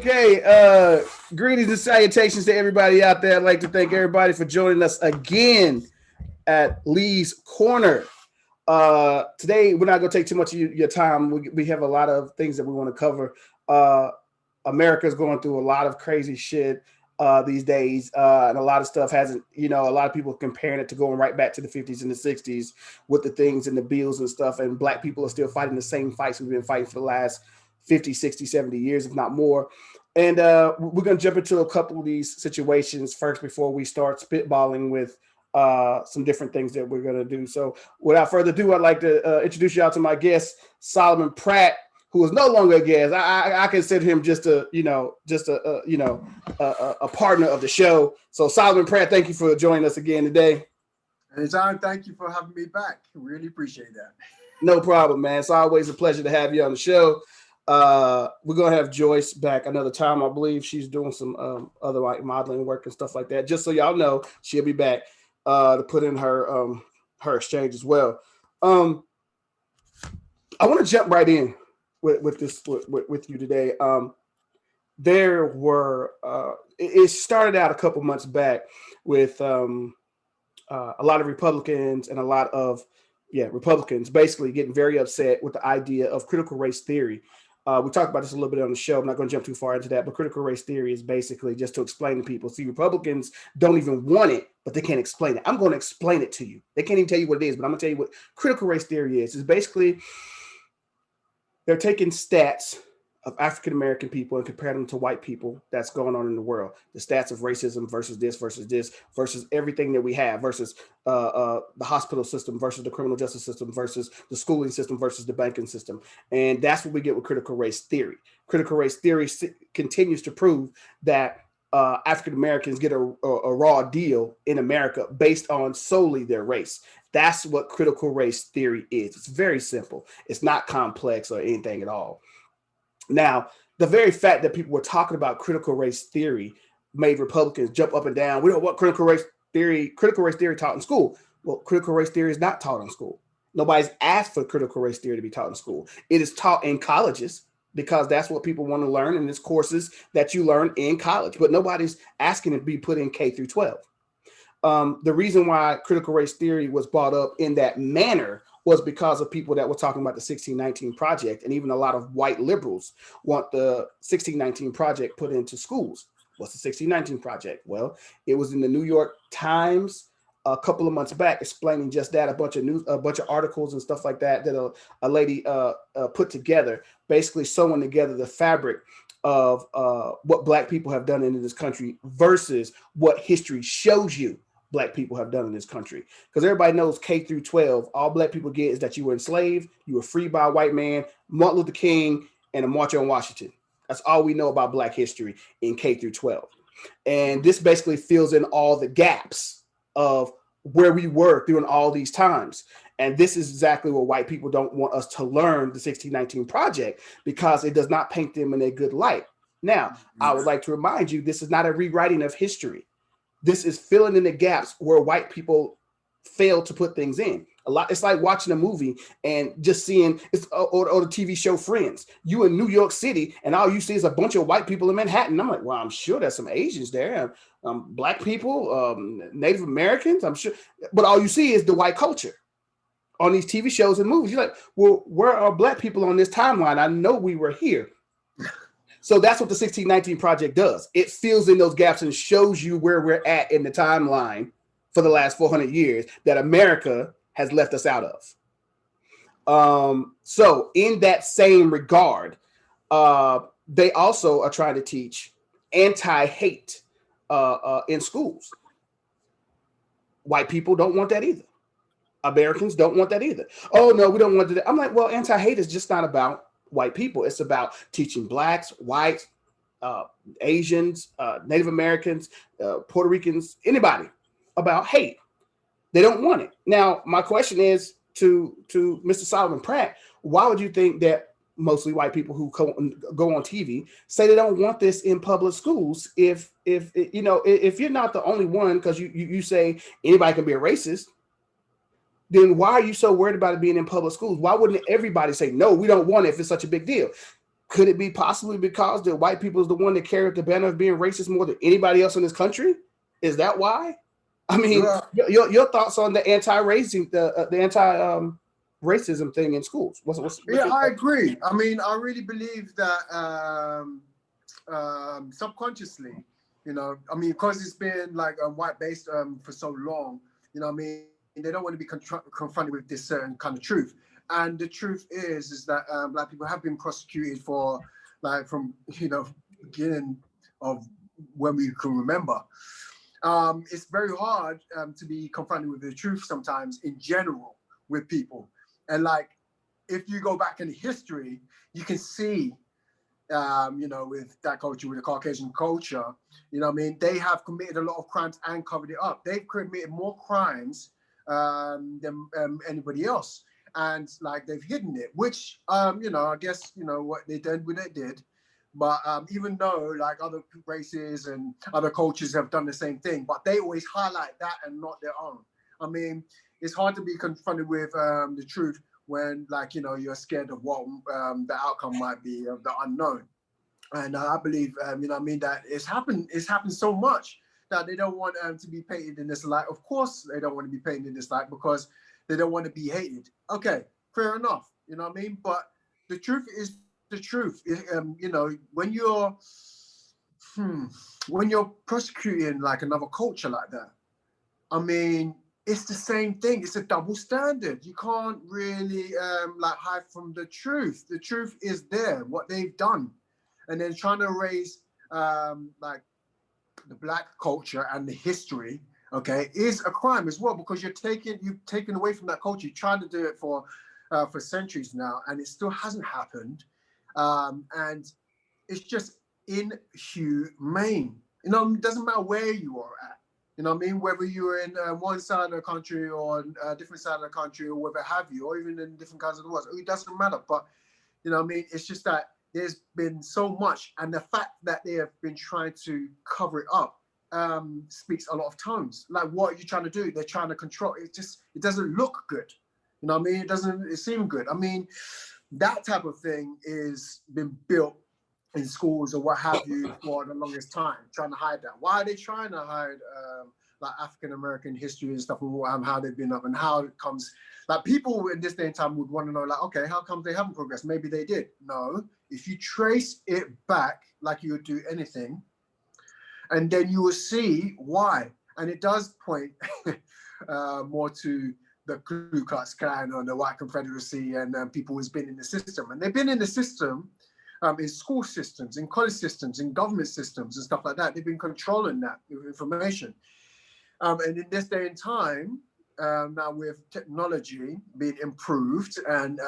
Okay, greetings and salutations to everybody out there. I'd like to thank everybody for joining us again at Lee's Corner. Today, we're not going to take too much of your time. We have a lot of things that we want to cover. America's going through a lot of crazy shit these days, and a lot of stuff hasn't, a lot of people comparing it to going right back to the 50s and the 60s with the things and the bills and stuff, and black people are still fighting the same fights we've been fighting for the last 50, 60, 70 years, if not more. And we're going to jump into a couple of these situations first before we start spitballing with some different things that we're going to do. So without further ado, I'd like to introduce y'all to my guest, Solomon Pratt, who is no longer a guest. I consider him just a partner of the show. So Solomon Pratt, thank you for joining us again today. And John, thank you for having me back. Really appreciate that. No problem, man. It's always a pleasure to have you on the show. We're gonna have Joyce back another time. I believe she's doing some other like modeling work and stuff like that. Just so y'all know, she'll be back to put in her exchange as well. I want to jump right in with you today. There were it started out a couple months back with a lot of Republicans and a lot of Republicans basically getting very upset with the idea of critical race theory. We talked about this a little bit on the show. I'm not going to jump too far into that, but critical race theory is basically just to explain to people. See, Republicans don't even want it, but they can't explain it. I'm going to explain it to you. They can't even tell you what it is, but I'm going to tell you what critical race theory is. It's basically they're taking stats of African-American people and comparing them to white people that's going on in the world. The stats of racism versus this versus everything that we have versus the hospital system versus the criminal justice system versus the schooling system versus the banking system. And that's what we get with critical race theory. Critical race theory continues to prove that African-Americans get a raw deal in America based on solely their race. That's what critical race theory is. It's very simple. It's not complex or anything at all. Now, the very fact that people were talking about critical race theory made Republicans jump up and down. We don't want critical race theory taught in school. Well, critical race theory is not taught in school. Nobody's asked for critical race theory to be taught in school. It is taught in colleges because that's what people want to learn, and it's courses that you learn in college. But nobody's asking it to be put in K through 12. The reason why critical race theory was brought up in that manner was because of people that were talking about the 1619 Project, and even a lot of white liberals want the 1619 Project put into schools. What's the 1619 Project? Well, it was in the New York Times a couple of months back explaining just that, a bunch of articles and stuff like that a lady put together, basically sewing together the fabric of what black people have done in this country versus what history shows you black people have done in this country. Because everybody knows K through 12, all black people get is that you were enslaved, you were freed by a white man, Martin Luther King, and a march on Washington. That's all we know about black history in K through 12. And this basically fills in all the gaps of where we were during all these times. And this is exactly what white people don't want us to learn, the 1619 Project, because it does not paint them in a good light. Now, I would like to remind you, this is not a rewriting of history. This is filling in the gaps where white people fail to put things in. A lot. It's like watching a movie and just seeing or the TV show Friends. You in New York City and all you see is a bunch of white people in Manhattan. I'm like, well, I'm sure there's some Asians there, black people, Native Americans. I'm sure, but all you see is the white culture on these TV shows and movies. You're like, well, where are black people on this timeline? I know we were here. So that's what the 1619 Project does. It fills in those gaps and shows you where we're at in the timeline for the last 400 years that America has left us out of. So in that same regard, they also are trying to teach anti-hate in schools. White people don't want that either. Americans don't want that either. Oh, no, we don't want that. I'm like, well, anti-hate is just not about white people. It's about teaching blacks, whites, Asians, Native Americans, Puerto Ricans, anybody about hate. They don't want it. Now, my question is to Mr. Solomon Pratt, why would you think that mostly white people who go on TV say they don't want this in public schools? If you're not the only one, because you say anybody can be a racist, then why are you so worried about it being in public schools? Why wouldn't everybody say, no, we don't want it if it's such a big deal? Could it be possibly because the white people is the one that carried the banner of being racist more than anybody else in this country? Is that why? I mean, Well, your thoughts on the anti-racism, the anti racism thing in schools? What's yeah, your I thoughts? agree. I mean, I really believe that subconsciously, I mean, because it's been like white based for so long, I mean, they don't want to be confronted with this certain kind of truth. And the truth is that black people have been prosecuted for, like, from beginning of when we can remember. It's very hard to be confronted with the truth sometimes in general with people. And like, if you go back in history, you can see, with that culture, with the Caucasian culture, I mean, they have committed a lot of crimes and covered it up. They've committed more crimes than anybody else. And like, they've hidden it, which, I guess, what they did when they did. But even though like other races and other cultures have done the same thing, but they always highlight that and not their own. I mean, it's hard to be confronted with the truth when, like, you're scared of what the outcome might be of the unknown. And I believe, I mean, that it's happened so much that they don't want to be painted in this light. Of course, they don't want to be painted in this light because they don't want to be hated. Okay, fair enough. You know what I mean? But the truth is the truth. When you're prosecuting like another culture like that, I mean, it's the same thing. It's a double standard. You can't really like hide from the truth. The truth is there, what they've done, and then trying to raise like the black culture and the history, okay, is a crime as well, because you've taken away from that culture. You tried to do it for centuries now, and it still hasn't happened, and it's just inhumane. It doesn't matter where you are at. You know what I mean? Whether you're in one side of the country or a different side of the country, or whatever have you, or even in different kinds of the world, it doesn't matter. But you know what I mean? It's just that there's been so much, and the fact that they have been trying to cover it up speaks a lot of tones. Like, what are you trying to do? They're trying to control it. It doesn't look good. You know what I mean? It seem good. I mean, that type of thing is been built in schools or what have you for the longest time, trying to hide that. Why are they trying to hide like African American history and stuff, and how they've been up and how it comes? Like, people in this day and time would want to know, like, okay, how come they haven't progressed? Maybe they did. No, if you trace it back, like you would do anything, and then you will see why. And it does point more to the Ku Klux Klan or the White Confederacy and people who's been in the system. And they've been in the system in school systems, in college systems, in government systems and stuff like that. They've been controlling that information. And in this day and time, now with technology being improved and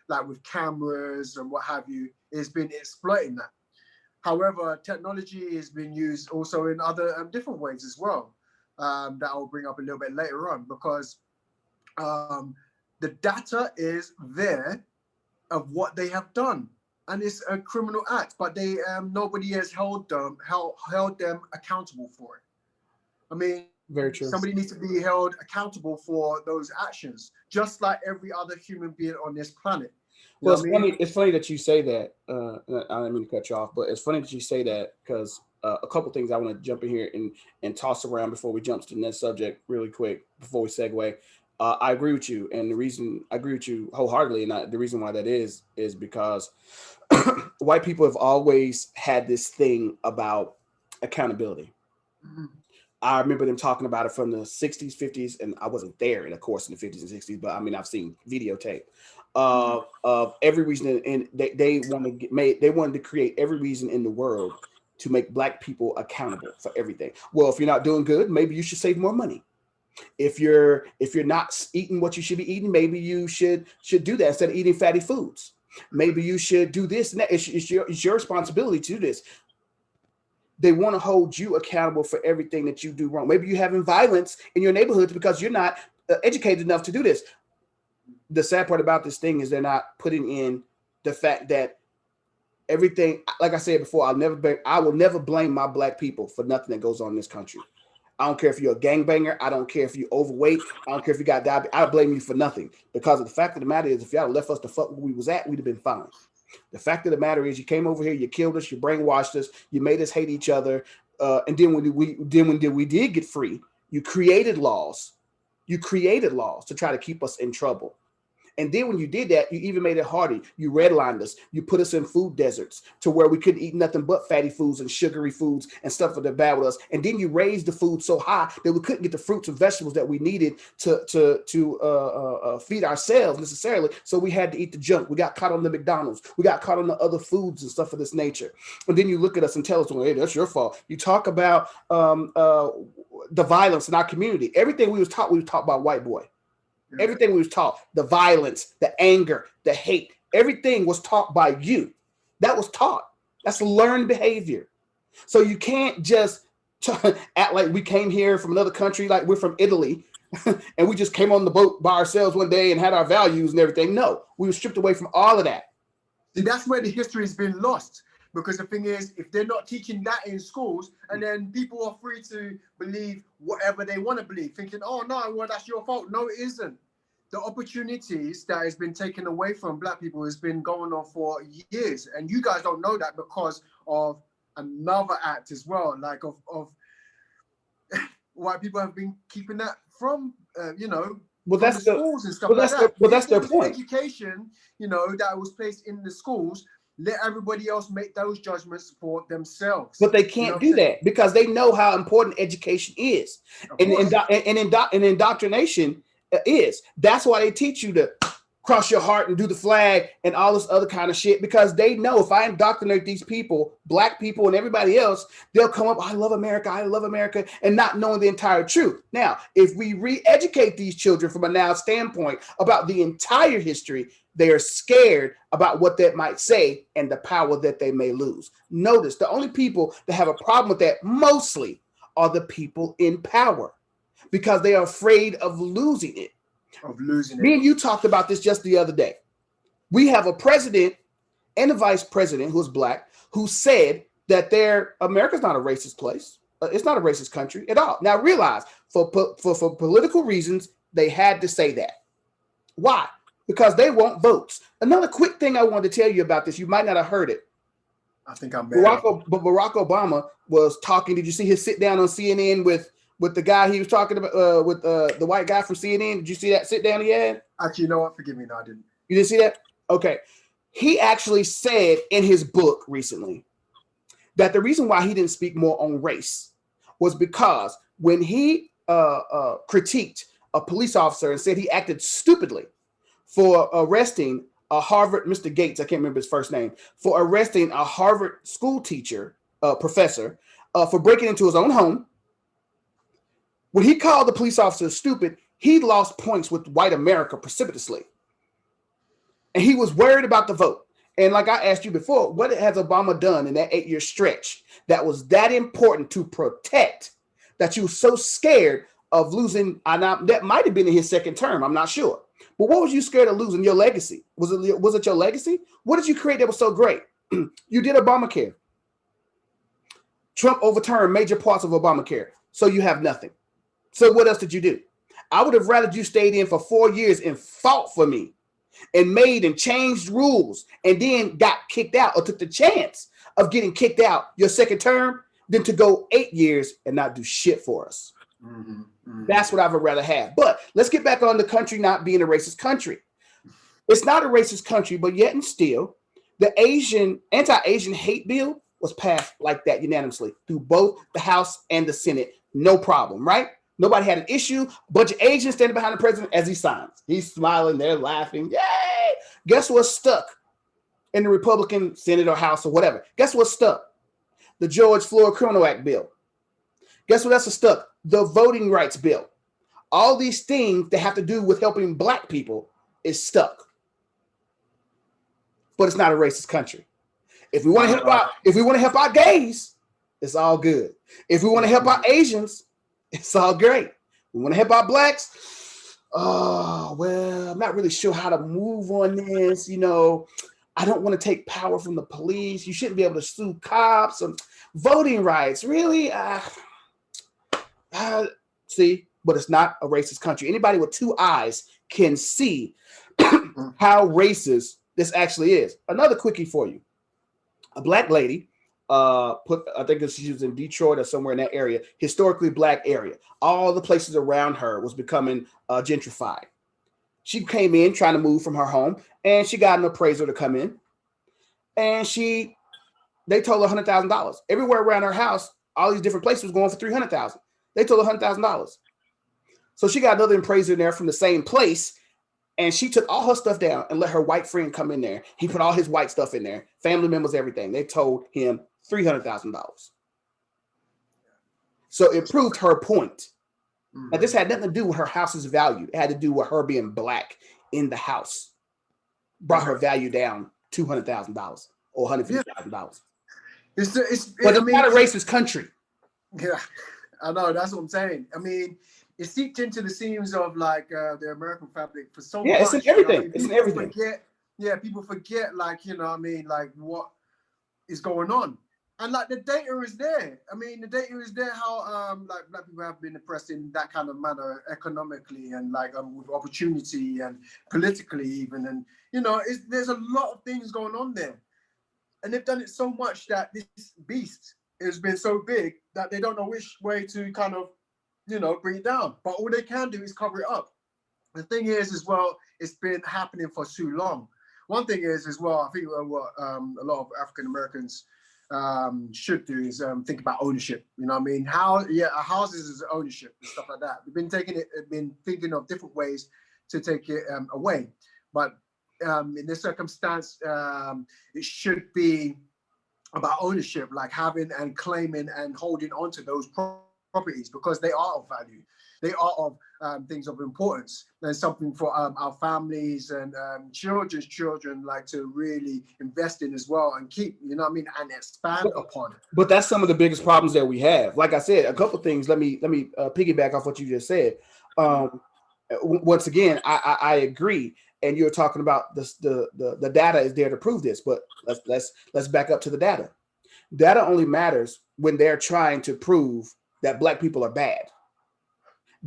like with cameras and what have you, it's been exploiting that. However, technology is being used also in other different ways as well, that I'll bring up a little bit later on, because the data is there of what they have done, and it's a criminal act, but they nobody has held them accountable for it. I mean, Very true. somebody needs to be held accountable for those actions, just like every other human being on this planet. You Well, know it's what I funny. mean? It's funny that you say that. I didn't mean to cut you off, but it's funny that you say that because a couple things I want to jump in here and toss around before we jump to the next subject really quick before we segue. I agree with you, and the reason I agree with you wholeheartedly, and the reason why that is because white people have always had this thing about accountability. Mhm. I remember them talking about it from the 60s, 50s, and I wasn't there, of course, in the 50s and 60s, but I mean, I've seen videotape of every reason, and they wanted to create every reason in the world to make black people accountable for everything. Well, if you're not doing good, maybe you should save more money. If you're not eating what you should be eating, maybe you should do that instead of eating fatty foods. Maybe you should do this and that. It's your responsibility to do this. They want to hold you accountable for everything that you do wrong. Maybe you're having violence in your neighborhood because you're not educated enough to do this. The sad part about this thing is they're not putting in the fact that everything, like I said before, I will never blame my black people for nothing that goes on in this country. I don't care if you're a gangbanger. I don't care if you're overweight. I don't care if you got diabetes. I blame you for nothing, because of the fact of the matter is, if y'all left us the fuck where we was at, we'd have been fine. The fact of the matter is, you came over here, you killed us, you brainwashed us, you made us hate each other, and then when we did get free, you created laws. You created laws to try to keep us in trouble. And then when you did that, you even made it harder. You redlined us. You put us in food deserts to where we couldn't eat nothing but fatty foods and sugary foods and stuff that are bad with us. And then you raised the food so high that we couldn't get the fruits and vegetables that we needed to feed ourselves necessarily. So we had to eat the junk. We got caught on the McDonald's. We got caught on the other foods and stuff of this nature. And then you look at us and tell us, well, hey, that's your fault. You talk about the violence in our community. Everything we was taught by white boy. Everything we was taught, the violence, the anger, the hate, everything was taught by you. That was taught. That's learned behavior. So you can't just act like we came here from another country, like we're from Italy, and we just came on the boat by ourselves one day and had our values and everything. No, we were stripped away from all of that. See, that's where the history has been lost. Because the thing is, if they're not teaching that in schools, and then people are free to believe whatever they want to believe, thinking, oh, no, well, that's your fault. No, it isn't. The opportunities that has been taken away from Black people has been going on for years. And you guys don't know that because of another act as well, like of white people have been keeping that from, well, that's the schools and stuff well, like that's that. Well, that's their point. Education, that was placed in the schools. Let everybody else make those judgments for themselves. But they can't do that because they know how important education is. And indoctrination is. That's why they teach you to cross your heart and do the flag and all this other kind of shit, because they know if I indoctrinate these people, Black people and everybody else, they'll come up, I love America, and not knowing the entire truth. Now, if we re-educate these children from a now standpoint about the entire history, they are scared about what that might say and the power that they may lose. Notice the only people that have a problem with that mostly are the people in power because they are afraid of losing it. Me and you talked about this just the other day. We have a president and a vice president who's Black who said that America's not a racist place. It's not a racist country at all. Now realize for political reasons, they had to say that. Why? Because they want votes. Another quick thing I wanted to tell you about this, you might not have heard it. I think I'm Barack Obama was talking. Did you see his sit down on CNN with the guy he was talking about, with the white guy from CNN? Did you see that sit down he had? Actually, you know what? Forgive me. No, I didn't. You didn't see that? Okay. He actually said in his book recently that the reason why he didn't speak more on race was because when he critiqued a police officer and said he acted stupidly for arresting a Harvard, Mr. Gates, I can't remember his first name, for arresting a Harvard school teacher, professor, for breaking into his own home. When he called the police officer stupid, he lost points with white America precipitously. And he was worried about the vote. And like I asked you before, what has Obama done in that 8-year stretch that was that important to protect that you were so scared of losing? That might have been in his second term. I'm not sure. But what was you scared of losing? Your legacy? Was it your legacy? What did you create that was so great? You did Obamacare. Trump overturned major parts of Obamacare. So you have nothing. So what else did you do? I would have rather you stayed in for 4 years and fought for me and made and changed rules and then got kicked out or took the chance of getting kicked out your second term than to go 8 years and not do shit for us. Mm-hmm. Mm-hmm. That's what I would rather have. But let's get back on the country not being a racist country. It's not a racist country, but yet and still, the anti-Asian hate bill was passed like that unanimously through both the House and the Senate. No problem, right? Nobody had an issue. A bunch of Asians standing behind the president as he signs. He's smiling, they're laughing. Yay! Guess what's stuck in the Republican Senate or House or whatever? Guess what's stuck? The George Floyd Criminal Act bill. Guess what else is stuck? The voting rights bill. All these things that have to do with helping Black people is stuck. But it's not a racist country. If we want to help our gays, it's all good. If we want to help our Asians, it's all great. We want to help our Blacks. Oh, well, I'm not really sure how to move on this. I don't want to take power from the police. You shouldn't be able to sue cops. Voting rights, really? See, but it's not a racist country. Anybody with two eyes can see how racist this actually is. Another quickie for you. A black lady I think she was in Detroit or somewhere in that area, historically black area. All the places around her was becoming gentrified. She came in trying to move from her home, and she got an appraiser to come in, and they told her $100,000. Everywhere around her house, all these different places was going for $300,000. They told her $100,000. So she got another appraiser in there from the same place, and she took all her stuff down and let her white friend come in there. He put all his white stuff in there, family members, everything. They told him $300,000. So it proved her point. Now, this had nothing to do with her house's value. It had to do with her being black in the house. Brought her value down $200,000 or $150,000. But it's not a racist country. Yeah, I know. That's what I'm saying. I mean, it's seeped into the seams of like the American fabric for so much. Yeah, it's in everything. You know, it's in everything. People forget, like, you know what I mean, like what is going on. And like the data is there. I mean, the data is there how like black people have been oppressed in that kind of manner economically and like with opportunity and politically even. And, you know, there's a lot of things going on there. And they've done it so much that this beast has been so big that they don't know which way to kind of, you know, bring it down. But all they can do is cover it up. The thing is, as well, it's been happening for too long. One thing is, as well, I think what a lot of African Americans should do is think about ownership. You know what I mean? Houses is ownership and stuff like that. We've been thinking of different ways to take it away. But in this circumstance, it should be about ownership, like having and claiming and holding on to those properties because they are of value. They are of things of importance. There's something for our families and children's children like to really invest in as well and keep, you know what I mean, and expand upon. But that's some of the biggest problems that we have. Like I said, a couple of things. Let me piggyback off what you just said. Once again, I agree. And you're talking about the data is there to prove this. But let's back up to the data. Data only matters when they're trying to prove that black people are bad.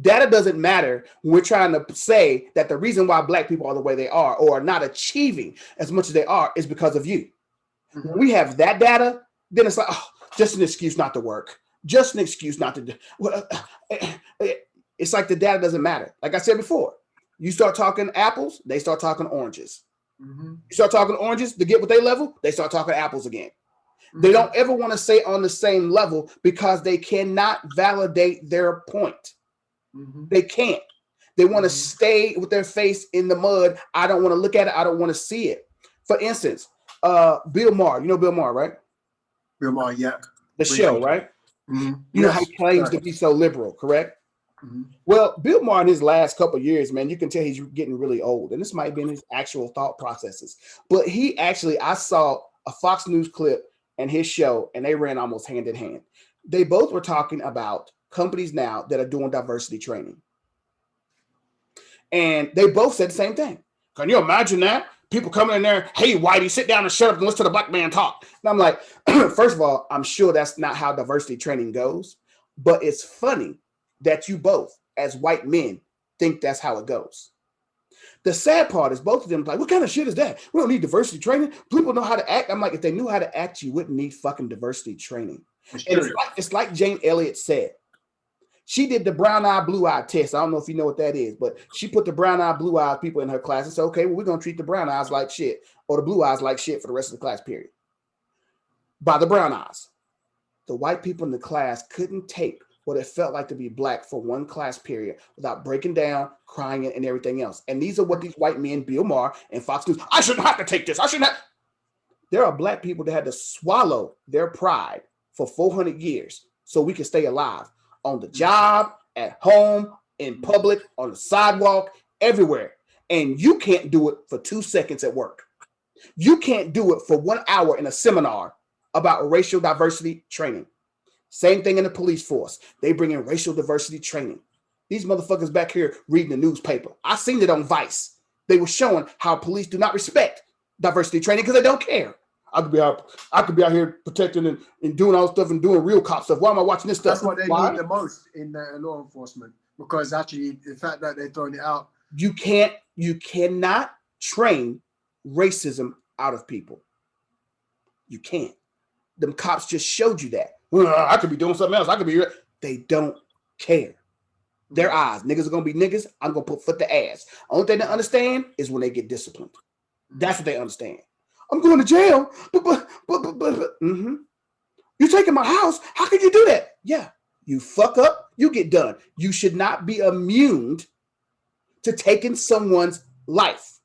Data doesn't matter when we're trying to say that the reason why black people are the way they are or are not achieving as much as they are is because of you. Mm-hmm. When we have that data, then it's like, oh, just an excuse not to work. Just an excuse not to do. It's like the data doesn't matter. Like I said before, you start talking apples, they start talking oranges. Mm-hmm. You start talking oranges to get what they level, they start talking apples again. Mm-hmm. They don't ever want to stay on the same level because they cannot validate their point. Mm-hmm. They can't. They want to stay with their face in the mud. I don't want to look at it. I don't want to see it. For instance, Bill Maher. You know Bill Maher, right? Bill Maher, yeah. The show, right? Mm-hmm. You know how he claims to be so liberal, correct? Mm-hmm. Well, Bill Maher in his last couple of years, man, you can tell he's getting really old. And this might be in his actual thought processes. But I saw a Fox News clip and his show, and they ran almost hand in hand. They both were talking about companies now that are doing diversity training. And they both said the same thing. Can you imagine that? People coming in there, hey, Whitey, sit down and shut up and listen to the black man talk. And I'm like, first of all, I'm sure that's not how diversity training goes. But it's funny that you both, as white men, think that's how it goes. The sad part is both of them like, what kind of shit is that? We don't need diversity training. People know how to act. I'm like, if they knew how to act, you wouldn't need fucking diversity training. And it's like Jane Elliott said. She did the brown eye, blue eye test. I don't know if you know what that is, but she put the brown eye, blue eye people in her class and said, okay, well, we're going to treat the brown eyes like shit or the blue eyes like shit for the rest of the class period. By the brown eyes. The white people in the class couldn't take what it felt like to be black for one class period without breaking down, crying, and everything else. And these are what these white men, Bill Maher and Fox News, I shouldn't have to take this. I shouldn't have. There are black people that had to swallow their pride for 400 years so we can stay alive. On the job, at home, in public, on the sidewalk, everywhere. And you can't do it for 2 seconds at work. You can't do it for 1 hour in a seminar about racial diversity training. Same thing in the police force. They bring in racial diversity training. These motherfuckers back here reading the newspaper. I seen it on Vice. They were showing how police do not respect diversity training because they don't care. I could be out here protecting and doing all this stuff and doing real cop stuff. Why am I watching this stuff? That's what they need the most in law enforcement, because actually the fact that they're throwing it out. You cannot train racism out of people. You can't. Them cops just showed you that. Well, I could be doing something else. I could be. They don't care. Their eyes. Niggas are gonna be niggas. I'm gonna put foot to ass. Only thing they understand is when they get disciplined. That's what they understand. I'm going to jail, but mm-hmm. You taking my house? How could you do that? Yeah, you fuck up, you get done. You should not be immune to taking someone's life.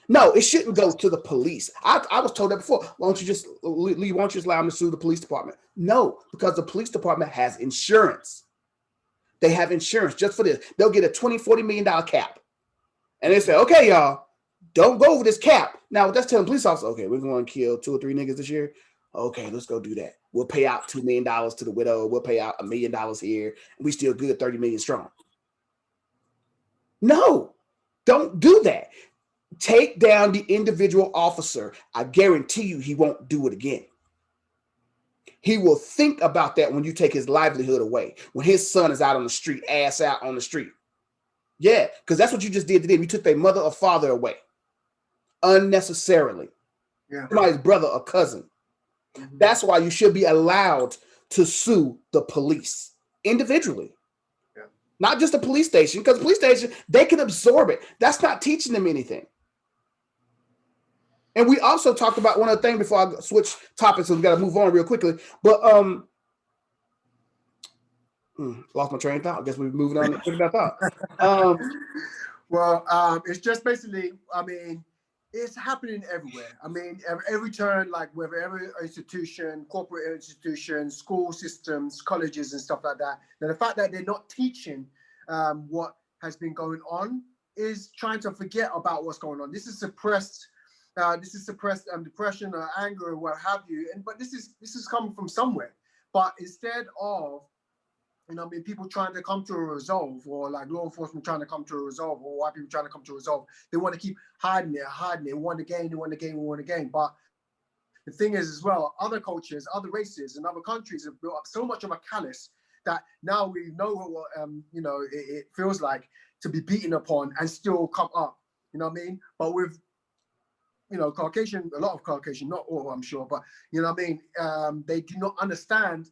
No, it shouldn't go to the police. I was told that before. Why don't you just leave? Why don't you just allow them to sue the police department? No, because the police department has insurance. They have insurance just for this. They'll get a $20-40 million cap. And they say, okay, y'all, don't go over this cap. Now, that's telling police officers, okay, we're going to kill 2 or 3 niggas this year. Okay, let's go do that. We'll pay out $2 million to the widow. We'll pay out $1 million here. And we still good 30 million strong. No, don't do that. Take down the individual officer. I guarantee you he won't do it again. He will think about that when you take his livelihood away, when his son is out on the street, ass out on the street. Yeah, because that's what you just did to them. You took their mother or father away unnecessarily. Yeah. Somebody's brother or cousin. Mm-hmm. That's why you should be allowed to sue the police individually. Yeah. Not just the police station, because the police station, they can absorb it. That's not teaching them anything. And we also talked about one other thing before I switch topics, so we got to move on real quickly. But lost my train of thought. I guess we're moving on to that thought. Well, it's just basically, I mean, it's happening everywhere. I mean, every turn, like whether every institution, corporate institutions, school systems, colleges and stuff like that. Now, the fact that they're not teaching what has been going on is trying to forget about what's going on. This is suppressed depression or anger or what have you. But this is coming from somewhere. But instead of, I mean, people trying to come to a resolve, or like law enforcement trying to come to a resolve, or white people trying to come to a resolve, they want to keep hiding it, won again. But the thing is as well, other cultures, other races, and other countries have built up so much of a callous that now we know what it feels like to be beaten upon and still come up. You know what I mean? But with Caucasian, a lot of Caucasian, not all, I'm sure, but you know what I mean? They do not understand,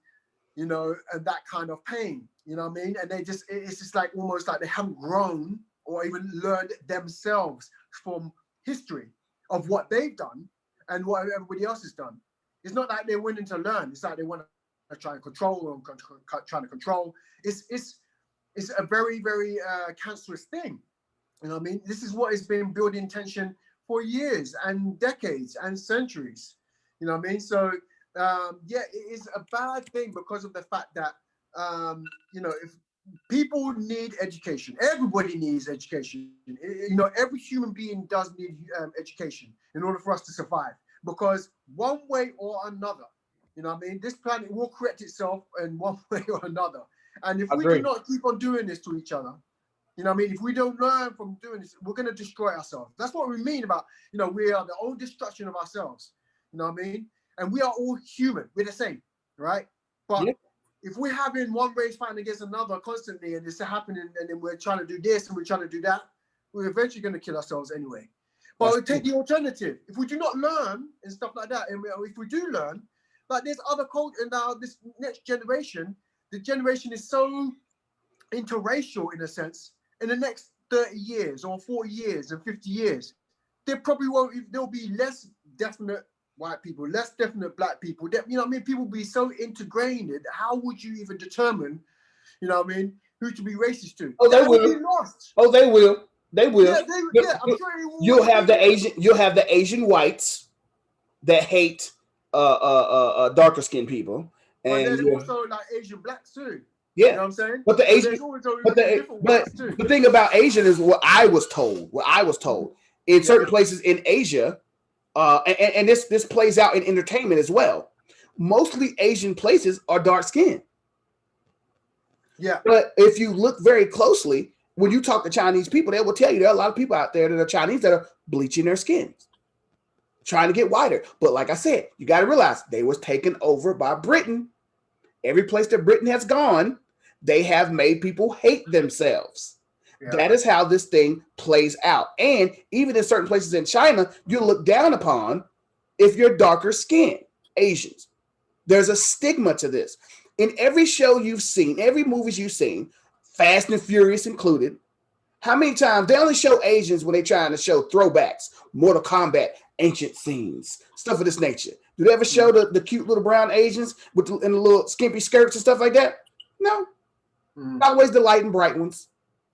that kind of pain, you know what I mean? And it's just like almost like they haven't grown or even learned themselves from history of what they've done and what everybody else has done. It's not like they're willing to learn. It's like they want to try and control or trying to control. It's a very, very cancerous thing. You know what I mean? This is what has been building tension for years and decades and centuries. You know what I mean? So, it is a bad thing because of the fact that, if people need education, everybody needs education. Every human being does need education in order for us to survive, because one way or another, you know what I mean, this planet will correct itself in one way or another. And if we do not keep on doing this to each other, you know what I mean, if we don't learn from doing this, we're going to destroy ourselves. That's what we mean about, we are the own destruction of ourselves. You know what I mean? And we are all human. We're the same, right? But if we're having one race fighting against another constantly, and it's happening, and then we're trying to do this and we're trying to do that, we're eventually going to kill ourselves anyway. But we take the alternative. If we do not learn and stuff like that, and if we do learn, like there's other culture, and now this next generation, the generation is so interracial in a sense. In the next 30 years or 40 years and 50 years, there'll be less definite white people, less definite black people. You know what I mean? People will be so integrated. How would you even determine, you know what I mean, who to be racist to? Oh, they will. Be lost. Oh, they will. They will. Yeah, I'm sure you'll have the Asian whites that hate darker skinned people. And there's also like Asian blacks too. Yeah, you know what I'm saying? But the thing about Asian is what I was told in certain places in Asia, and this plays out in entertainment as well. Mostly Asian places are dark skinned. Yeah. But if you look very closely, when you talk to Chinese people, they will tell you there are a lot of people out there that are Chinese that are bleaching their skins, trying to get whiter. But like I said, you got to realize they was taken over by Britain. Every place that Britain has gone, they have made people hate themselves. Yeah. That is how this thing plays out. And even in certain places in China, you look down upon if you're darker skinned, Asians. There's a stigma to this. In every show you've seen, every movies you've seen, Fast and Furious included, how many times they only show Asians when they're trying to show throwbacks, Mortal Kombat, ancient scenes, stuff of this nature. Do they ever show the cute little brown Asians with in the little skimpy skirts and stuff like that? No. Not always the light and bright ones.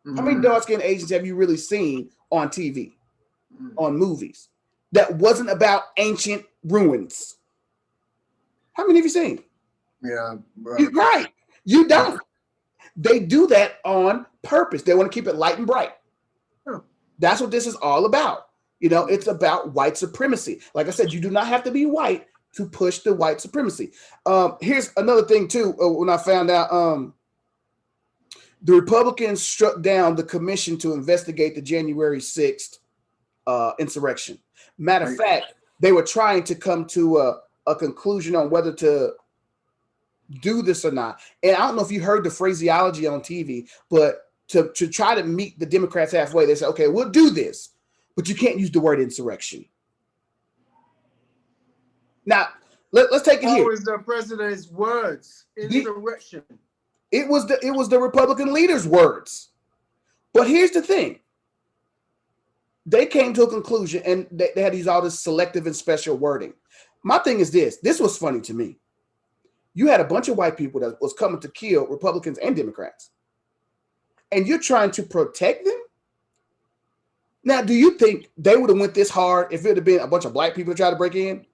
How many dark-skinned Asians have you really seen on TV, on movies, that wasn't about ancient ruins? How many have you seen? Yeah, right. You don't. They do that on purpose. They want to keep it light and bright. That's what this is all about. You know, it's about white supremacy. Like I said, you do not have to be white to push the white supremacy. Here's another thing too. When I found out, the Republicans struck down the commission to investigate the January 6th insurrection. Matter of fact, they were trying to come to a conclusion on whether to do this or not. And I don't know if you heard the phraseology on TV, but to try to meet the Democrats halfway, they said, okay, we'll do this, but you can't use the word insurrection. Now, let's take it here. What was the president's words? Insurrection. It was the Republican leader's words. But here's the thing. They came to a conclusion and they had to use all this selective and special wording. My thing is this. This was funny to me. You had a bunch of white people that was coming to kill Republicans and Democrats. And you're trying to protect them? Now, do you think they would have went this hard if it had been a bunch of black people to try to break in?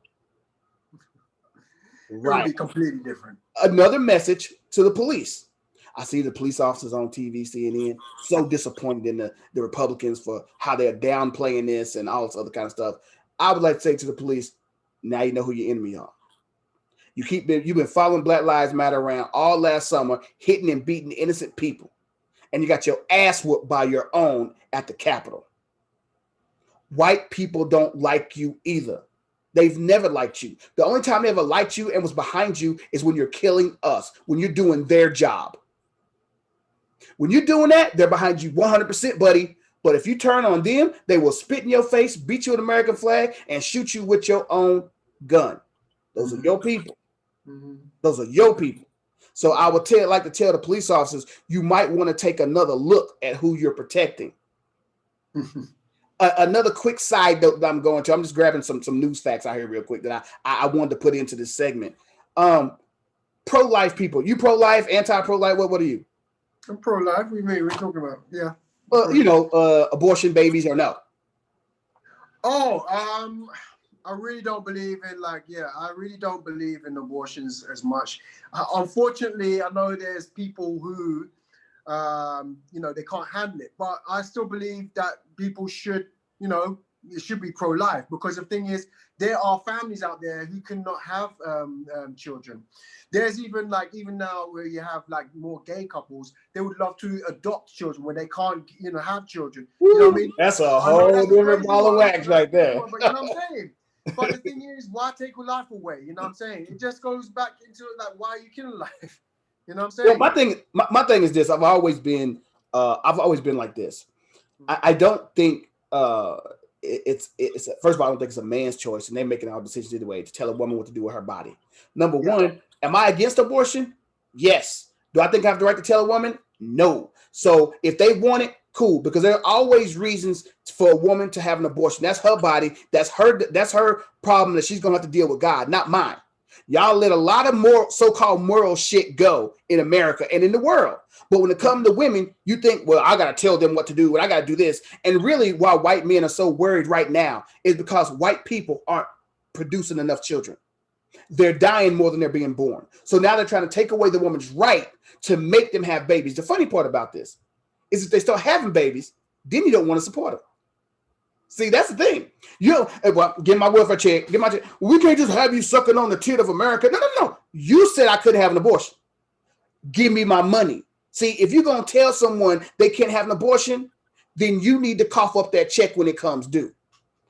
Right. It would be completely different. Another message to the police. I see the police officers on TV, CNN, so disappointed in the Republicans for how they're downplaying this and all this other kind of stuff. I would like to say to the police, now you know who your enemy are. You've been following Black Lives Matter around all last summer, hitting and beating innocent people. And you got your ass whooped by your own at the Capitol. White people don't like you either. They've never liked you. The only time they ever liked you and was behind you is when you're killing us, when you're doing their job. When you're doing that, they're behind you 100%, buddy. But if you turn on them, they will spit in your face, beat you with an American flag, and shoot you with your own gun. Those are your people. Those are your people. So I would like to tell the police officers, you might want to take another look at who you're protecting. Another quick side note that I'm going to, I'm just grabbing some news facts out here real quick that I wanted to put into this segment. Pro-life people, you pro-life, anti-pro-life, what are you? I'm pro-life. What do you mean? What are you talking about? Yeah. Abortion babies or no? I really don't believe in I really don't believe in abortions as much. Unfortunately, I know there's people who, they can't handle it, but I still believe that people should, it should be pro-life, because the thing is, there are families out there who cannot have children. There's even now where you have more gay couples, they would love to adopt children when they can't, have children. You know what I mean? That's a whole different ball of wax right there. But you know what I'm saying? But the thing is, why take a life away? You know what I'm saying? It just goes back into why are you killing life? You know what I'm saying? Well, my thing is this. I've always been like this. I don't think it's first of all, I don't think it's a man's choice, and they're making our decisions either way to tell a woman what to do with her body. Number one, am I against abortion? Yes. Do I think I have the right to tell a woman? No. So if they want it, cool, because there are always reasons for a woman to have an abortion. That's her body. That's her problem that she's gonna have to deal with God, not mine. Y'all let a lot of so-called moral shit go in America and in the world. But when it comes to women, you think, well, I got to tell them what to do, and I got to do this. And really, why white men are so worried right now is because white people aren't producing enough children. They're dying more than they're being born. So now they're trying to take away the woman's right to make them have babies. The funny part about this is if they start having babies, then you don't want to support them. See, that's the thing. Get my welfare check. Get my check. We can't just have you sucking on the tit of America. No. You said I couldn't have an abortion. Give me my money. See, if you're going to tell someone they can't have an abortion, then you need to cough up that check when it comes due.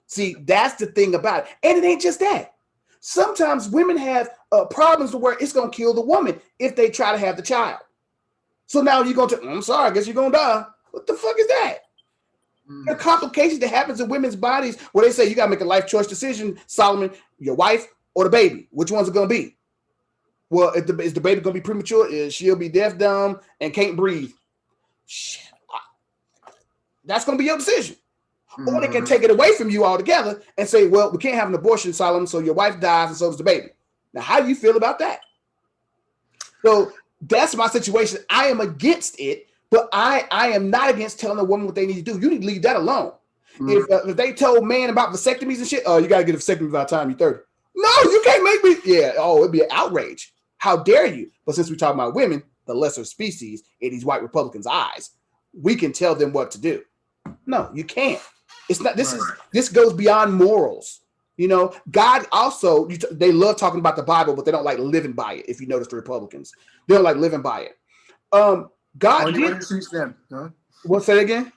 See, that's the thing about it. And it ain't just that. Sometimes women have problems where it's going to kill the woman if they try to have the child. So now you're going to, I'm sorry, I guess you're going to die. What the fuck is that? The complications that happens in women's bodies where they say you gotta make a life choice decision, Solomon, your wife or the baby. Which one's it gonna be? Well, is the baby gonna be premature? She'll be deaf, dumb, and can't breathe. Shit. That's gonna be your decision. Or they can take it away from you altogether and say, well, we can't have an abortion, Solomon, so your wife dies and so does the baby. Now, how do you feel about that? So that's my situation. I am against it, but I am not against telling a woman what they need to do. You need to leave that alone. If they told man about vasectomies and shit, oh, you got to get a vasectomy by the time you're 30. No, you can't make me. Yeah, oh, it'd be an outrage. How dare you? But since we're talking about women, the lesser species in these white Republicans' eyes, we can tell them what to do. No, you can't. It's not. This goes beyond morals. You know, God also, they love talking about the Bible, but they don't like living by it. If you notice the Republicans, they don't like living by it. God only when it suits them, huh? What, say again?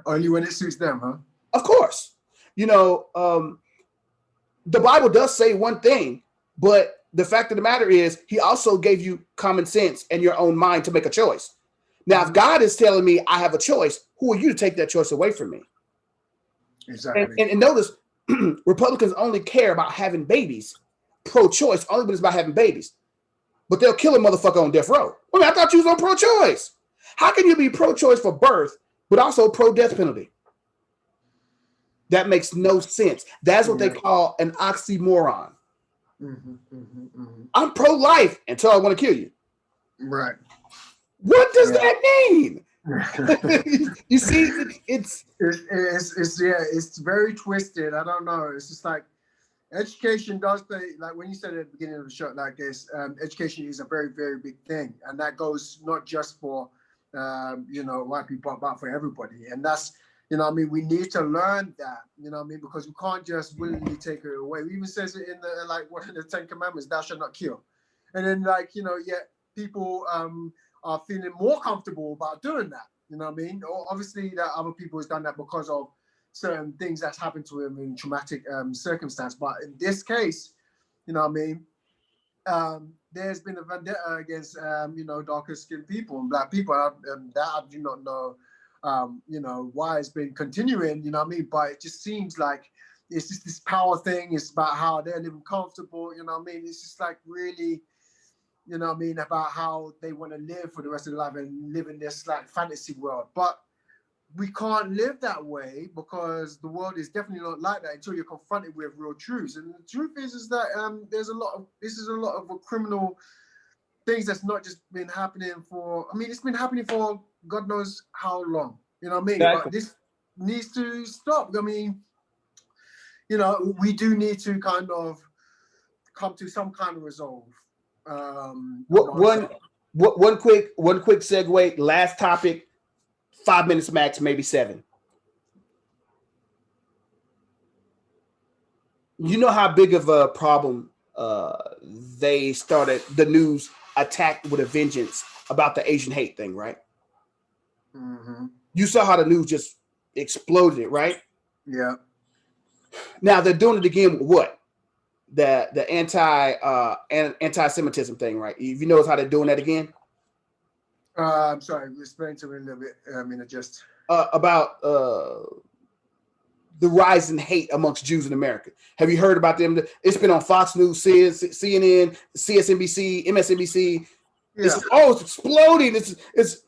Only when it suits them, huh? Of course. You know, the Bible does say one thing, but the fact of the matter is he also gave you common sense and your own mind to make a choice. Now, if God is telling me I have a choice, who are you to take that choice away from me? Exactly. And notice, Republicans only care about having babies, pro-choice, only when it's about having babies. But they'll kill a motherfucker on death row. I mean, I thought you was on pro-choice. How can you be pro-choice for birth, but also pro-death penalty? That makes no sense. That's what they call an oxymoron. I'm pro-life until I want to kill you. Right. What does that mean? You see, it's very twisted. I don't know. It's just like education does play, like when you said at the beginning of the show like this, education is a very, very big thing. And that goes not just for, white people, but for everybody. And that's, we need to learn that, because we can't just willingly take it away. We even says it in one of the 10 Commandments, thou shalt not kill. And then yet people are feeling more comfortable about doing that. Obviously that other people has done that because of certain things that's happened to him in traumatic circumstance. But in this case, there's been a vendetta against, darker skinned people and black people. That I do not know, why it's been continuing, but it just seems like it's just this power thing. It's about how they're living comfortable, it's just like really, about how they want to live for the rest of their life and live in this like fantasy world. But we can't live that way because the world is definitely not like that until you're confronted with real truths. And the truth is that this is a lot of criminal things that's not just been happening it's been happening for God knows how long, Exactly. But this needs to stop. We do need to kind of come to some kind of resolve. One quick segue. Last topic, 5 minutes max, maybe 7. You know how big of a problem they started the news attacked with a vengeance about the Asian hate thing, right? Mm-hmm. You saw how the news just exploded it, right? Yeah. Now they're doing it again with what? The anti-Semitism thing, right? If you notice how they're doing that again. I'm sorry, explain to me a little bit. Just about the rise in hate amongst Jews in America. Have you heard about them? It's been on Fox News, CNN, CSNBC, MSNBC. Yeah. It's exploding. It's just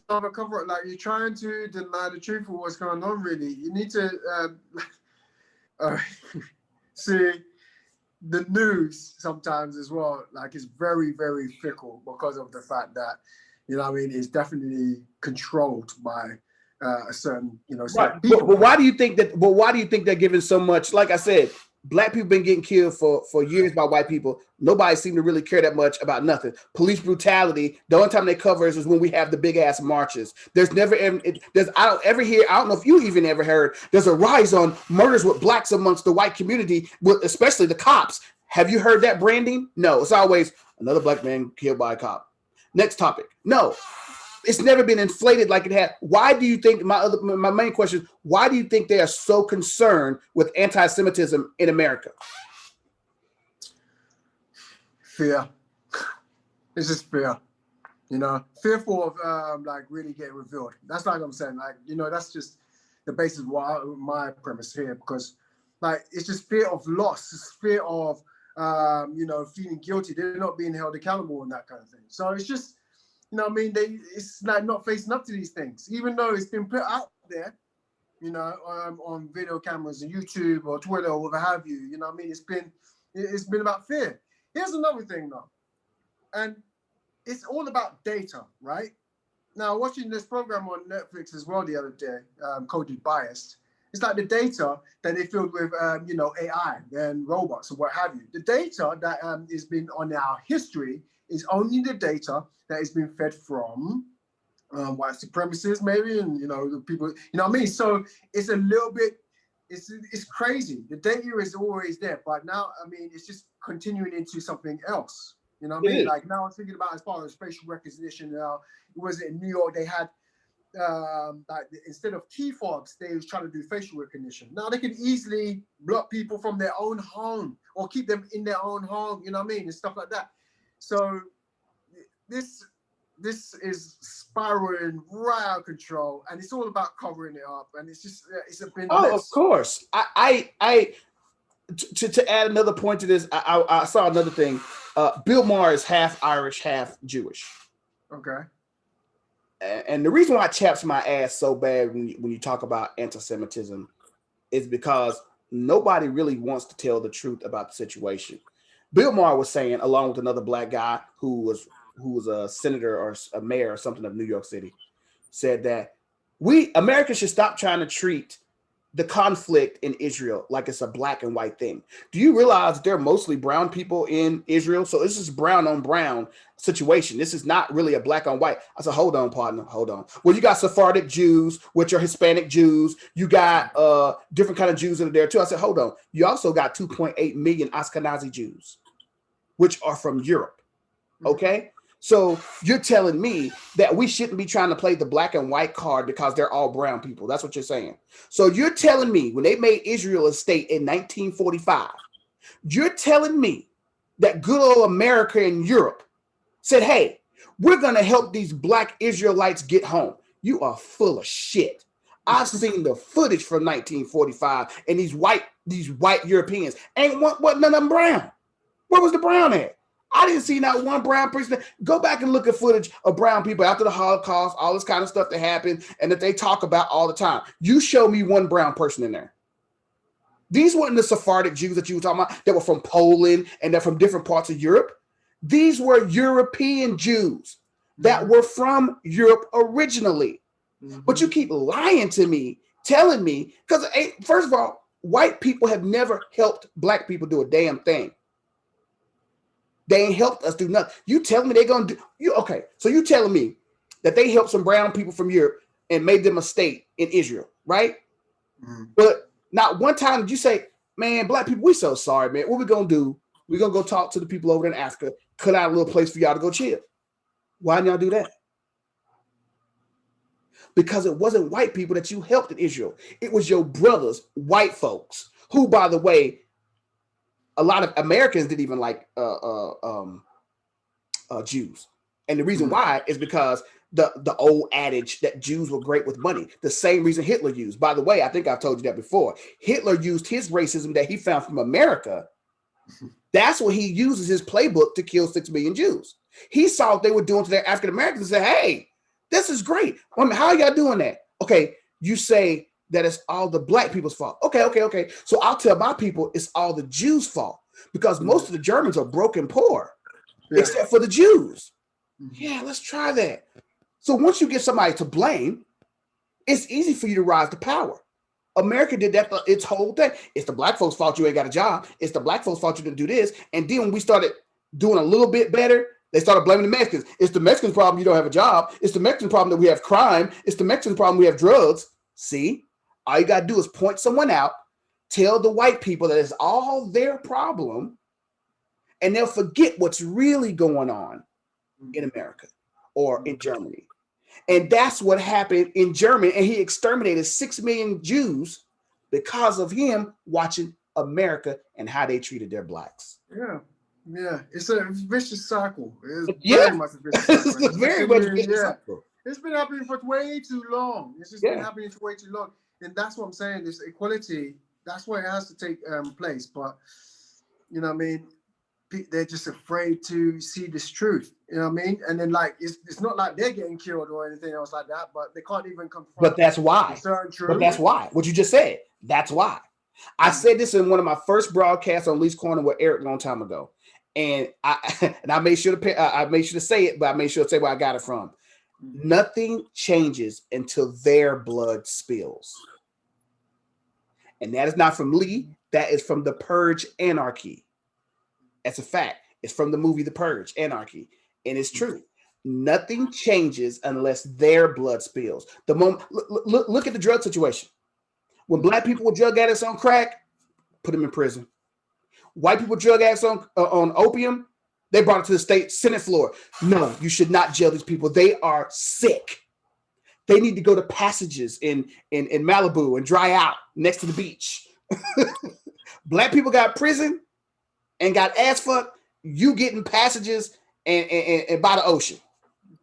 a cover up. Like you're trying to deny the truth of what's going on. Really, you need to see the news sometimes as well. Like it's very, very fickle because of the fact that it's definitely controlled by a certain right. People. But why do you think that? But why do you think they're giving so much? Like I said, black people been getting killed for years by white people. Nobody seemed to really care that much about nothing. Police brutality. The only time they cover is when we have the big ass marches. There's never I don't ever hear. I don't know if you even ever heard. There's a rise on murders with blacks amongst the white community, especially the cops. Have you heard that branding? No. It's always another black man killed by a cop. Next topic. No. It's never been inflated like it had. Why do you think, my main question is, why do you think they are so concerned with anti-Semitism in America? Fear. It's just fear. You know, fearful of like really getting revealed. That's like what I'm saying. Like, you know, that's just the basis of my premise here, because like it's just fear of loss, it's fear of you know, feeling guilty. They're not being held accountable and that kind of thing. So it's just, you know what I mean, it's like not facing up to these things, even though it's been put out there, you know, on video cameras and YouTube or Twitter or whatever have you. You know what I mean? It's been about fear. Here's another thing though, and it's all about data, right? Now, watching this program on Netflix as well the other day, Coded Biased, it's like the data that they filled with, you know, AI and robots or what have you. The data that has been on our history is only the data that has been fed from white supremacists, maybe, and, you know, the people, you know what I mean? So it's a little bit, it's crazy. The data is always there, but now, I mean, it's just continuing into something else. You know what I mean? Like now I'm thinking about as part of facial recognition. Was it in New York? They had like instead of key fobs, they was trying to do facial recognition. Now they could easily block people from their own home or keep them in their own home. You know what I mean? And stuff like that. So this is spiraling right out of control, and it's all about covering it up. And it's just it's a bit. Oh, of course. I to add another point to this, I saw another thing. Bill Maher is half Irish, half Jewish. Okay. And the reason why it chaps my ass so bad when you talk about anti-Semitism is because nobody really wants to tell the truth about the situation. Bill Maher was saying, along with another black guy who was a senator or a mayor or something of New York City, said that we Americans should stop trying to treat the conflict in Israel like it's a black and white thing. Do you realize that there are mostly brown people in Israel? So this is brown on brown situation. This is not really a black on white. I said, hold on, partner, hold on. Well, you got Sephardic Jews, which are Hispanic Jews. You got different kind of Jews that are there too. I said, hold on. You also got 2.8 million Ashkenazi Jews, which are from Europe. Okay. So you're telling me that we shouldn't be trying to play the black and white card because they're all brown people. That's what you're saying. So you're telling me when they made Israel a state in 1945, you're telling me that good old America and Europe said, hey, we're going to help these black Israelites get home. You are full of shit. I've seen the footage from 1945 and these white Europeans ain't none of them brown. Where was the brown at? I didn't see not one brown person. Go back and look at footage of brown people after the Holocaust, all this kind of stuff that happened and that they talk about all the time. You show me one brown person in there. These weren't the Sephardic Jews that you were talking about that were from Poland and they're from different parts of Europe. These were European Jews that were from Europe originally. But you keep lying to me, telling me, because first of all, white people have never helped black people do a damn thing. They ain't helped us do nothing. You telling me they're gonna do you okay? So you telling me that they helped some brown people from Europe and made them a state in Israel, right? But not one time did you say, man, black people, we so sorry, man. What we gonna do? We're gonna go talk to the people over there in Africa, cut out a little place for y'all to go chill. Why didn't y'all do that? Because it wasn't white people that you helped in Israel. It was your brothers, white folks, who, by the way, a lot of Americans didn't even like Jews. And the reason why is because the old adage that Jews were great with money, the same reason Hitler used. By the way, I think I've told you that before. Hitler used his racism that he found from America. That's what he uses his playbook to kill 6 million Jews. He saw what they were doing to their African Americans and said, hey, this is great. I mean, how are y'all doing that? Okay, you say that it's all the black people's fault. Okay. So I'll tell my people it's all the Jews' fault because most of the Germans are broke and poor, except for the Jews. Yeah, let's try that. So once you get somebody to blame, it's easy for you to rise to power. America did that for its whole thing. It's the black folks' fault you ain't got a job. It's the black folks' fault you didn't do this. And then when we started doing a little bit better, they started blaming the Mexicans. It's the Mexican problem you don't have a job. It's the Mexican problem that we have crime. It's the Mexican problem we have drugs. See? All you got to do is point someone out, tell the white people that it's all their problem, and they'll forget what's really going on in America or in Germany. And that's what happened in Germany. And he exterminated 6 million Jews because of him watching America and how they treated their blacks. Yeah. Yeah, it's a vicious cycle. It's Yeah, very much a vicious cycle. it's very much a vicious Yeah, cycle. it's been happening for way too long. It's just been Yeah. happening for way too long, and that's what I'm saying. This equality, that's where it has to take place. But you know what I mean? They're just afraid to see this truth. You know what I mean? And then like it's not like they're getting killed or anything else like that, but they can't even confront. But that's why. Certain truth. But that's why. What you just said. That's why. I said this in one of my first broadcasts on Lee's Corner with Eric a long time ago, and I made sure to say it, but I made sure to say where I got it from. Nothing changes until their blood spills, and that is not from Lee. That is from The Purge Anarchy. That's a fact. It's from the movie The Purge Anarchy, and it's true. Nothing changes unless their blood spills. The moment look at the drug situation. When black people were drug addicts on crack, put them in prison. White people drug addicts on opium, they brought it to the state Senate floor. No, you should not jail these people. They are sick. They need to go to passages in Malibu and dry out next to the beach. Black people got prison and got ass fucked. You getting passages and by the ocean.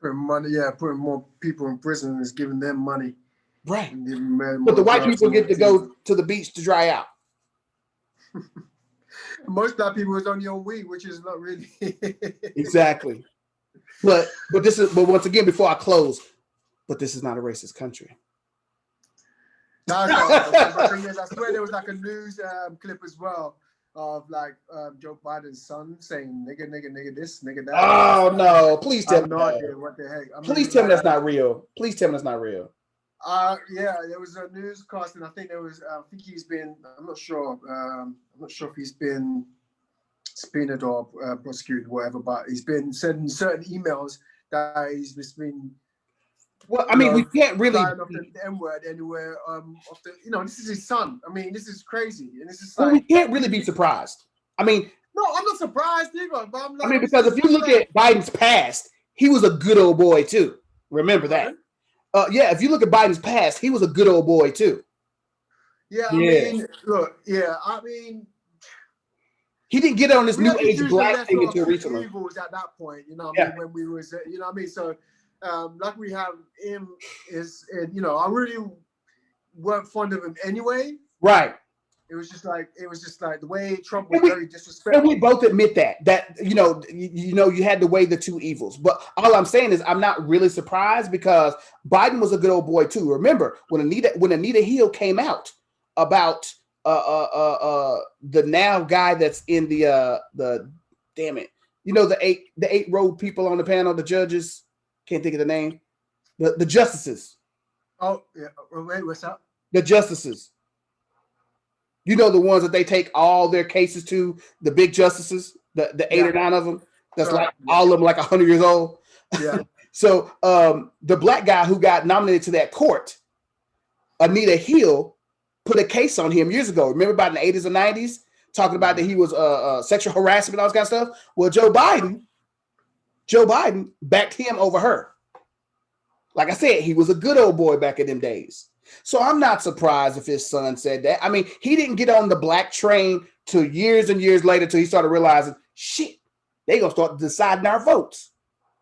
Putting money, yeah, putting more people in prison is giving them money. Right. But the white people get to go to the beach to dry out. Most black people is on your weed, which is not really Exactly. But once again, before I close, but this is not a racist country. No, I swear there was like a news clip as well of like Joe Biden's son saying nigga, nigga, nigga this, nigga that. Oh no, please tell me. No idea what the heck. Please tell me that's not real. Please tell me that's not real. Yeah, there was a newscast, and I think there was. I think he's been. I'm not sure. I'm not sure if he's been subpoenaed or prosecuted, or whatever. But he's been sending certain emails that he's just been. Well, I mean, we can't really off the N-word anywhere. This is his son. I mean, this is crazy, and this is like we can't really be surprised. I mean, no, I'm not surprised either. But I'm like, I mean, because if you look at Biden's past, he was a good old boy too. Remember that. Yeah, if you look at Biden's past, he was a good old boy too. Yeah, I mean, look, yeah, I mean, he didn't get on this new age black thing until recently. Evils at that point, you know what I mean, when we was, you know what I mean, so like we have him is, I really weren't fond of him anyway. Right. It was just like the way Trump was very disrespectful. And we both admit that you had to weigh the two evils. But all I'm saying is I'm not really surprised because Biden was a good old boy too. Remember when Anita Hill came out about the now guy that's in the damn it, the eight row people on the panel, the judges, can't think of the name, the justices. Oh yeah, wait, what's up? The justices. The ones that they take all their cases to, the big justices, the 8 or 9 of them. That's like all of them like 100 years old. Yeah. So the black guy who got nominated to that court, Anita Hill, put a case on him years ago. Remember about in the 80s and 90s, talking about that he was sexual harassment, all this kind of stuff. Well, Joe Biden backed him over her. Like I said, he was a good old boy back in them days. So I'm not surprised if his son said that. I mean, he didn't get on the black train till years and years later till he started realizing, shit, they gonna start deciding our votes.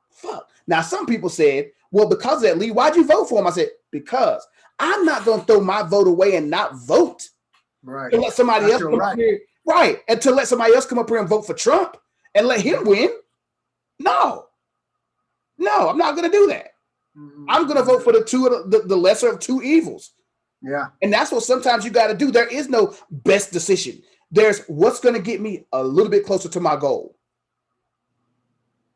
Fuck. Now, some people said, well, because of that, Lee, why'd you vote for him? I said, because I'm not gonna throw my vote away and not vote. Right. To let somebody else come up here. Right. And to let somebody else come up here and vote for Trump and let him win. No, I'm not gonna do that. I'm going to vote for the lesser of two evils. Yeah. And that's what sometimes you got to do. There is no best decision. There's what's going to get me a little bit closer to my goal.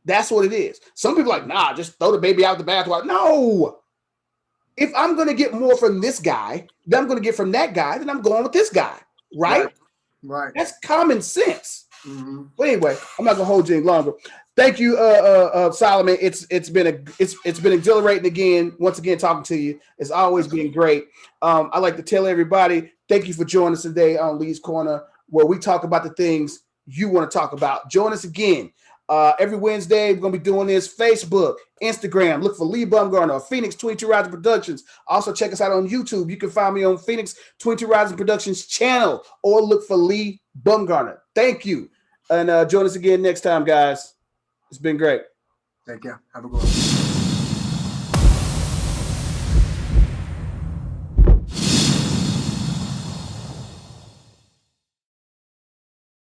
That's what it is. Some people are like, nah, just throw the baby out the bathwater. No. If I'm going to get more from this guy than I'm going to get from that guy, then I'm going with this guy. Right? Right. That's common sense. Mm-hmm. But anyway, I'm not going to hold you any longer. Thank you, Solomon. It's been exhilarating again. Once again, talking to you. It's always been great. I like to tell everybody, thank you for joining us today on Lee's Corner, where we talk about the things you want to talk about. Join us again every Wednesday. We're gonna be doing this Facebook, Instagram. Look for Lee Bumgarner, Phoenix 22 Rising Productions. Also check us out on YouTube. You can find me on Phoenix 22 Rising Productions channel, or look for Lee Bumgarner. Thank you. And join us again next time, guys. It's been great. Take care. Have a good one.